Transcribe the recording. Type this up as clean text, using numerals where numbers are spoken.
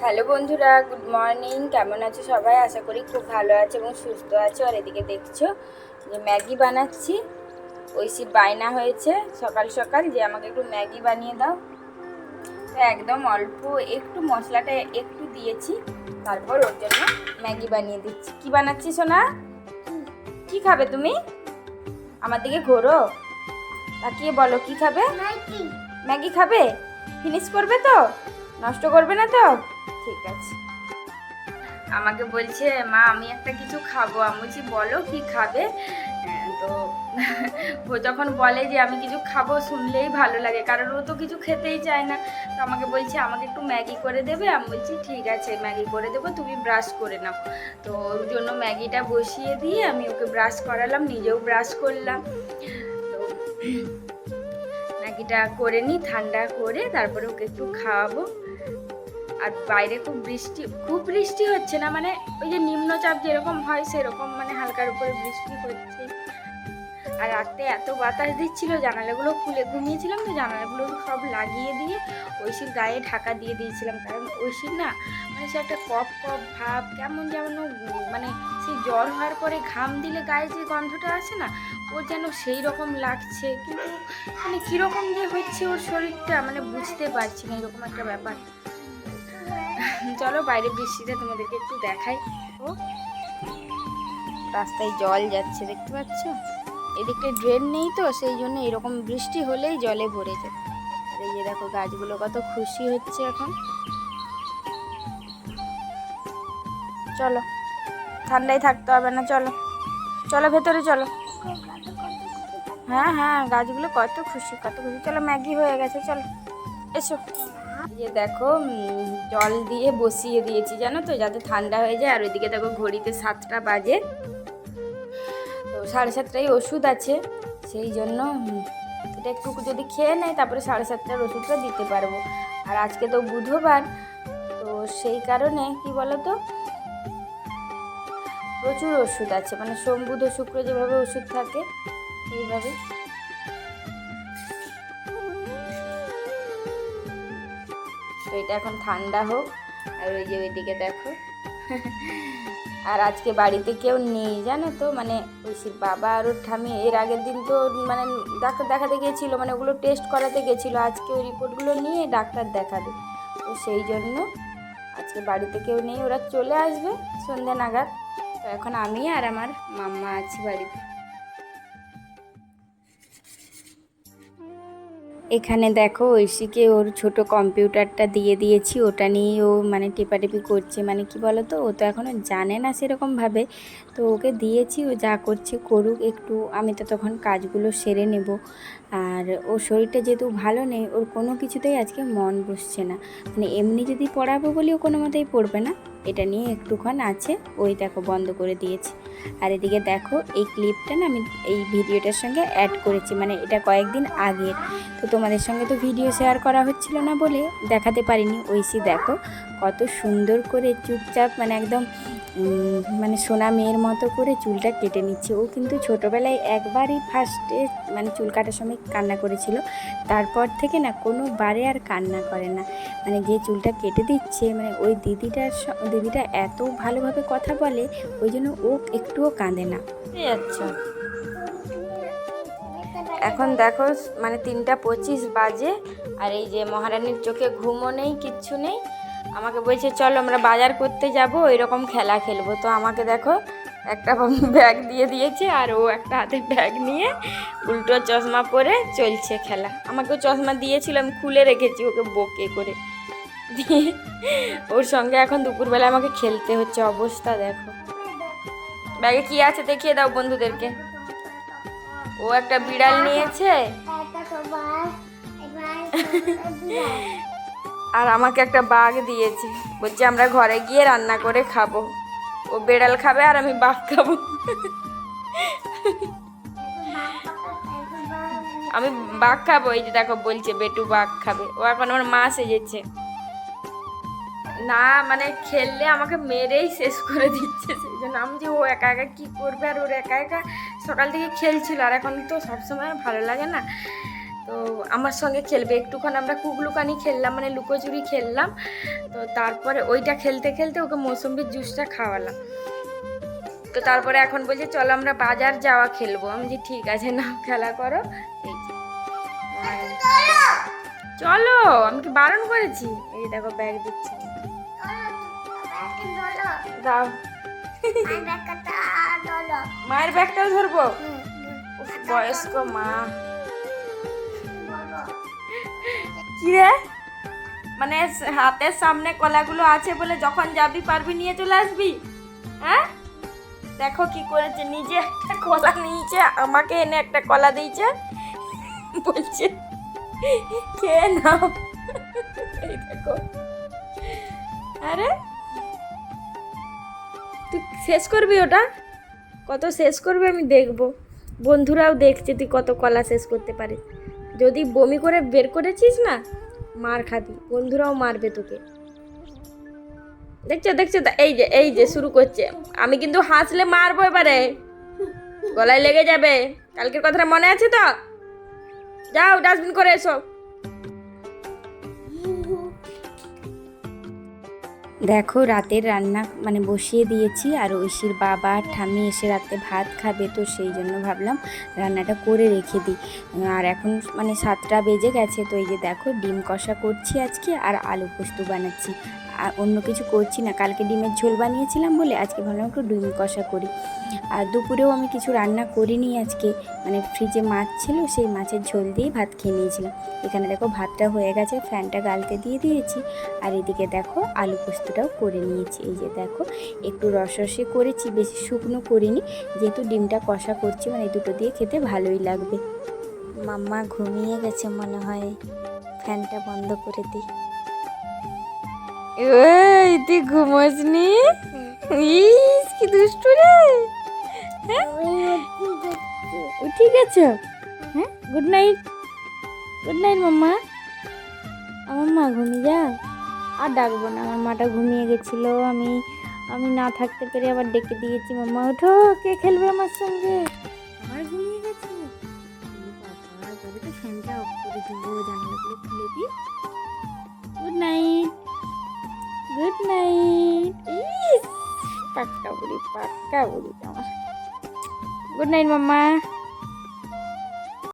Hello বন্ধুরা, good morning. কেমন আছো সবাই? আশা করি খুব ভালো আছো এবং সুস্থ আছো। আর এদিকে দেখছো যে ম্যাগি বানাচ্ছি। ঐশী বায়না হয়েছে সকাল সকাল যে আমাকে একটু ম্যাগি বানিয়ে দাও। তো একদম অল্প একটু মশলাটা একটু দিয়েছি, তারপর ওর জন্য ম্যাগি বানিয়ে দিচ্ছি। কি বানাচ্ছি সোনা? কি খাবে তুমি? আমার দিকে ঘোরো, তাকিয়ে বলো কি খাবে? ম্যাগি খাবে? ফিনিশ করবে তো? নষ্ট করবে না তো? ঠিক আছে। আমাকে বলছে মা আমি একটা কিছু খাবো। আমি বলছি বলো কি খাবে। তো ও যখন বলে যে আমি কিছু খাবো শুনলেই ভালো লাগে, কারণ ও তো কিছু খেতেই চায় না। তো আমাকে বলছে আমাকে একটু ম্যাগি করে দেবে। আমি বলছি ঠিক আছে ম্যাগি করে দেবো, তুমি ব্রাশ করে নাও। তো ওর জন্য ম্যাগিটা বসিয়ে দিয়ে আমি ওকে ব্রাশ করালাম, নিজেও ব্রাশ করলাম। তো ম্যাগিটা করে নিই, ঠান্ডা করে তারপরে ওকে একটু খাওয়াবো। আর বাইরে খুব বৃষ্টি হচ্ছে না, মানে ওই যে নিম্নচাপ যেরকম হয় সেরকম, মানে হালকার উপরে বৃষ্টি হচ্ছে। আর রাতে এত বাতাস দিচ্ছিল, জানালাগুলো খুলে ঘুমিয়েছিলাম, তো জানালাগুলো সব লাগিয়ে দিয়ে ঐশীর গায়ে ঢাকা দিয়ে দিয়েছিলাম। কারণ ঐশীর না মানে সে একটা কপ কপ ভাব, কেমন যেমন মানে সেই জ্বর হওয়ার পরে ঘাম দিলে গায়ে যে গন্ধটা আসে না, ওর যেন সেই রকম লাগছে। কিন্তু মানে কীরকম যে হচ্ছে ওর শরীরটা, মানে বুঝতে পারছি না, এরকম একটা ব্যাপার। চলো বাইরে বৃষ্টিটা তোমাদেরকে একটু দেখাই। ও রাস্তায় জল যাচ্ছে, দেখতে পাচ্ছ? এদিকে ড্রেন নেই, তো সেই জন্য এরকম বৃষ্টি হলেই জলে ভরে যায়। আর এই যে দেখো গাছগুলো কত খুশি হচ্ছে এখন। চলো, ঠান্ডায় থাকতে হবে না, চলো চলো ভেতরে চলো। হ্যাঁ হ্যাঁ, গাছগুলো কত খুশি কত খুশি। চলো ম্যাগি হয়ে গেছে, চলো এসো। এই দেখো জল দিয়ে বসিয়ে দিয়েছি জানো তো, যাতে ঠান্ডা হয়ে যায়। আর ওইদিকে দেখো ঘড়িতে 7টা বাজে, তো 7:30টায় ওষুধ আছে, সেই জন্য এটা একটু যদি খেয়ে নেয় তারপরে 7:30টার ওষুধটা দিতে পারবো। আর আজকে তো বুধবার, তো সেই কারণে কি বলো তো, প্রচুর ওষুধ আছে, মানে সোম বুধ শুক্র যেভাবে ওষুধ থাকে সেইভাবে। তো এটা এখন ঠান্ডা হোক। আর ওই যে ওইদিকে দেখো আর আজকে বাড়িতে কেউ নেই জানো তো, মানে ঐশীর বাবা আর ওর ঠামি এর আগের দিন তো মানে ডাক্তার দেখাতে গেছিলো, মানে ওগুলো টেস্ট করাতে গেছিলো। আজকে ওই রিপোর্টগুলো নিয়ে ডাক্তার দেখাবে, তো সেই জন্য আজকে বাড়িতে কেউ নেই, ওরা চলে আসবে সন্ধ্যে নাগাদ। তো এখন আমি আর আমার মাম্মা আছি বাড়িতে। এখানে দেখো ঐশীকে ওর ছোট কম্পিউটারটা দিয়ে দিয়েছি, ওটা নিয়েই ও মানে টেপাটেপি করছে। মানে কি বলো তো, ও তো এখনও জানে না সেরকমভাবে, তো ওকে দিয়েছি, ও যা করছে করুক একটু, আমি তো তখন কাজগুলো সেরে নেব। আর ওর শরীরটা যেহেতু ভালো নেই, ওর কোনো কিছুতেই আজকে মন বসছে না। মানে এমনি যদি পড়াবো বলেও কোনো মতেই পড়বে না, এটা নিয়ে একটুক্ষণ আছে, ওই দেখো বন্ধ করে দিয়েছি। আর এদিকে দেখো এই ক্লিপটা না আমি এই ভিডিওটার সঙ্গে অ্যাড করেছি, মানে এটা কয়েকদিন আগের। তো তোমাদের সঙ্গে তো ভিডিও শেয়ার করা হচ্ছিল না বলে দেখাতে পারিনি। ঐশী দেখো কত সুন্দর করে চুপচাপ, মানে একদম মানে সোনা মেয়ের মতো করে চুলটা কেটে নিচ্ছে। ও কিন্তু ছোটোবেলায় একবারই ফার্স্টে মানে চুল কাটার সময় কান্না করেছিল, তারপর থেকে না কোনো বারে আর কান্না করে না। মানে যে চুলটা কেটে দিচ্ছে, মানে ওই দিদিটা এত ভালোভাবে কথা বলে, ওই জন্য ও একটুও কাঁদে না। আচ্ছা, এখন দেখো মানে 3টা 25 বাজে, আর এই যে মহারানীর চোখে ঘুমও নেই, কিচ্ছু নেই। আমাকে বলছে চলো আমরা বাজার করতে যাব, এরকম খেলা খেলবো। তো আমাকে দেখো একটা ব্যাগ দিয়ে দিয়েছে, আর ও একটা হাতে ব্যাগ নিয়ে উল্টো চশমা পরে চলছে খেলা। আমাকেও চশমা দিয়েছিল, আমি খুলে রেখেছি ওকে বকে করে দিয়ে। ওর সঙ্গে এখন দুপুরবেলা আমাকে খেলতে হচ্ছে, অবস্থা দেখো। ব্যাগে কি আছে দেখিয়ে দাও বন্ধুদেরকে। ও একটা বিড়াল নিয়েছে, আর আমাকে একটা বাঘ দিয়েছে, বলছে আমরা ঘরে গিয়ে রান্না করে খাবো। ও বিড়াল খাবে আর আমি বাঘ খাবো। আমি বাঘ খাবো, এই যে দেখো বলছে বেটু বাঘ খাবে। ও এখন আমার মা সেজেছে। না মানে খেললে আমাকে মেরেই শেষ করে দিচ্ছে, সেই জন্য আমি যে ও একা একা কী করবে, আর ওর একা একা সকাল থেকে খেলছিল, আর এখন তো সবসময় ভালো লাগে না, তো আমার সঙ্গে খেলবে। একটুক্ষণ আমরা কুকলুকানি খেললাম, মানে লুকোচুরি খেললাম। তো তারপরে ওইটা খেলতে খেলতে ওকে মৌসুম্বির জুসটা খাওয়ালাম। তো তারপরে এখন বলছে চলো আমরা বাজার যাওয়া খেলবো। আমি যে ঠিক আছে, না খেলা করো। এই যে চলো, আমি কি বারণ করেছি? এই দেখো ব্যাগ দিচ্ছি, দাও। মায়ের ব্যাগটাও ধরবো, বয়স্ক মা। কি রে, মানে হাতের সামনে কলাগুলো আছে বলে যখন যাবি পারবি নিয়ে চলে আসবি? হ্যাঁ, দেখো কি করেছে, নিজে একটা কলা নিয়েছে, আমাকে এনে একটা কলা দিয়েছে, বলছে খেয়ে নাও। এই দেখো, আরে তুই শেষ করবি ওটা? কত শেষ করবি আমি দেখবো, বন্ধুরাও দেখছে তুই কত কলা শেষ করতে পারিস। যদি বমি করে বের করেছিস না, মার খাবি, বন্ধুরাও মারবে তোকে। দেখছো দেখছো, এই যে শুরু করছে। আমি কিন্তু হাসলে মারবো এবারে, গলায় লেগে যাবে। কালকের কথাটা মনে আছে তো? যাও ডাস্টবিন করে এসো। দেখো রাতের রান্না মানে বসিয়ে দিয়েছি, আর ঐশীর বাবা ঠাম্মি এসে রাতে ভাত খাবে, তো সেই জন্য ভাবলাম রান্নাটা করে রেখে দিই। আর এখন মানে 7টা বেজে গেছে। তো এই যে দেখো ডিম কষা করছি আজকে, আর আলু পোস্ত বানাচ্ছি, আর অন্য কিছু করছি না। কালকে ডিমের ঝোল বানিয়েছিলাম বলে আজকে ভাবলাম একটু ডিম কষা করি। আর দুপুরেও আমি কিছু রান্না করিনি আজকে, মানে ফ্রিজে মাছ ছিল, সেই মাছের ঝোল দিয়ে ভাত খেয়ে নিয়েছিলাম। এখানে দেখো ভাতটা হয়ে গেছে, ফ্যানটা গালতে দিয়ে দিয়েছি। আর এদিকে দেখো আলু পোস্তটাও করে নিয়েছি। এই যে দেখো একটু রসরসে করেছি, বেশি শুকনো করিনি, যেহেতু ডিমটা কষা করছি, মানে দুটো দিয়ে খেতে ভালোই লাগবে। মাম্মা ঘুমিয়ে গেছে মনে হয়, ফ্যানটা বন্ধ করে দিই। এই তুই ঘুমোসনি? ইস কি দুষ্টু রে। উঠে গেছো? হ্যাঁ, গুড নাইট। গুড নাইট মাম্মা। আমার মা ঘুমিয়ে যাও, আর ডাকবো না, আমার মাটা ঘুমিয়ে গেছিলো। আমি না থাকতে পেরে আবার ডেকে দিয়েছি, মাম্মা ওঠো, কে খেলবে আমার সঙ্গে। আবার ঘুমিয়ে গেছে বাবা, তবে তো ফ্যানটা অফ করে দেবো, জানলাগুলো খুলে দিই। Good night, good night. ইস পাক্কা বুড়ি আমার। গুড নাইট মাম্মা।